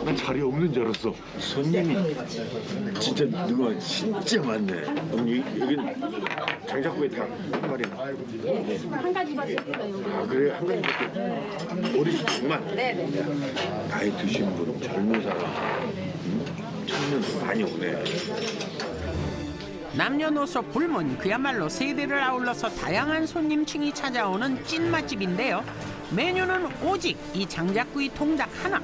난 자리 없는 줄 알았어. 손님이 진짜 누가 진짜 많네. 여기는 장작구이 다 한 마리나. 한 가지밖에 없어요. 아 그래 한 가지밖에. 어르신 정말. 네네. 나이 드신 분, 젊은 사람, 청년들 많이 오네. 남녀노소 불문 그야말로 세대를 아울러서 다양한 손님층이 찾아오는 찐 맛집인데요. 메뉴는 오직 이 장작구이 통닭 하나.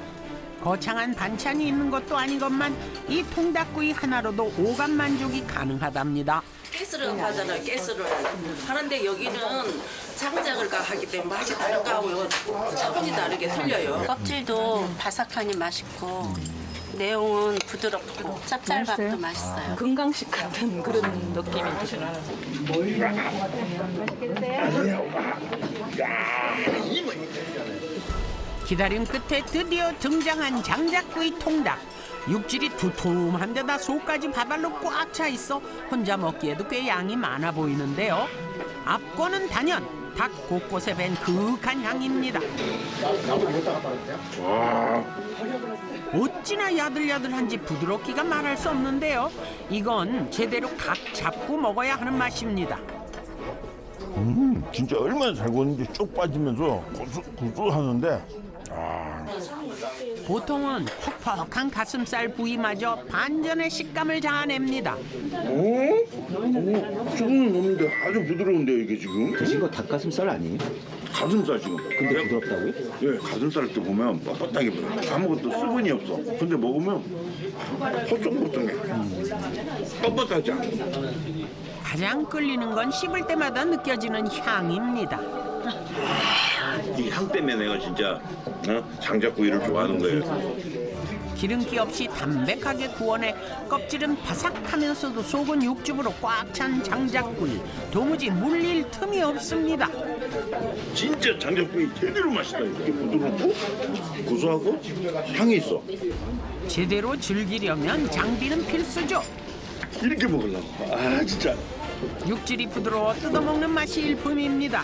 거창한 반찬이 있는 것도 아니건만 이 통닭구이 하나로도 오감 만족이 가능하답니다. 가스를 하잖아요. 가스를 하는데 여기는 장작을 하기 때문에 맛이 다른가 하고요. 차원이 다르게 틀려요. 껍질도 바삭하니 맛있고 내용은 부드럽고 짭짤밥도 맛있어요. 건강식 같은 그런 느낌이 드시나요? 기다림 끝에 드디어 등장한 장작구이 통닭. 육질이 두툼한 데다 속까지 밥알로 꽉 차 있어 혼자 먹기에도 꽤 양이 많아 보이는데요. 앞권은 단연 닭 곳곳에 밴 그윽한 향입니다. 와, 어찌나 야들야들한지 부드럽기가 말할 수 없는데요. 이건 제대로 각 잡고 먹어야 하는 맛입니다. 진짜 얼마나 잘 구웠는지 쭉 빠지면서 고소하는데 보통은 퍽퍽한 가슴살 부위마저 반전의 식감을 자아냅니다. 수분은 없는데 아주 부드러운데요 이게 지금? 드신 거 닭가슴살 아니에요? 가슴살 지금. 근데 부드럽다고요? 예, 가슴살 이렇게 보면 뻣뻣하게 보여. 아무것도 수분이 없어. 근데 먹으면 포송포송해. 뻣뻣하지 않아. 가장 끌리는 건 씹을 때마다 느껴지는 향입니다. 이 향 때문에 내가 진짜 장작구이를 좋아하는 거예요. 기름기 없이 담백하게 구워내 껍질은 바삭하면서도 속은 육즙으로 꽉 찬 장작구이. 도무지 물릴 틈이 없습니다. 진짜 장작구이 제대로 맛있다. 이렇게 부드럽고 고소하고 향이 있어. 제대로 즐기려면 장비는 필수죠. 이렇게 먹으려고. 아 진짜. 육질이 부드러워 뜯어먹는 맛이 일품입니다.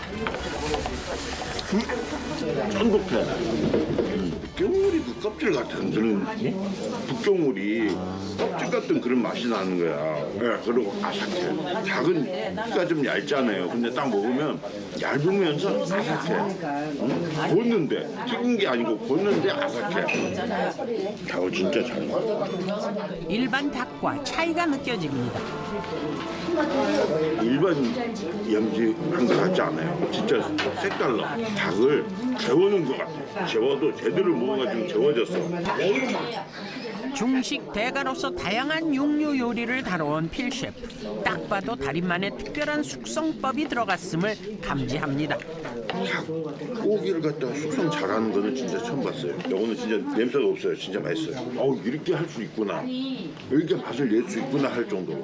쫀득해. 북경오리 그 껍질 같은 그런 북경오리 껍질 같은 그런 맛이 나는 거야. 네, 그리고 아삭해. 닭은 키가 좀 얇잖아요. 근데 딱 먹으면 얇으면서 아삭해. 구웠는데 튀긴 게 아니고 구웠는데 아삭해. 닭을 진짜 잘 먹어. 일반 닭과 차이가 느껴집니다. 일반 염지한 것 같지 않아요. 진짜 색달라. 닭을 재워놓은 것 같아. 재워도 제대로 먹어가지고 재워졌어. 중식 대가로서 다양한 육류 요리를 다뤄온 필셰프. 딱 봐도 달인만의 특별한 숙성법이 들어갔음을 감지합니다. 닭 고기를 갖다가 숙성 잘하는 거는 진짜 처음 봤어요. 이거는 진짜 냄새가 없어요. 진짜 맛있어요. 이렇게 할 수 있구나. 이렇게 맛을 낼 수 있구나 할 정도로.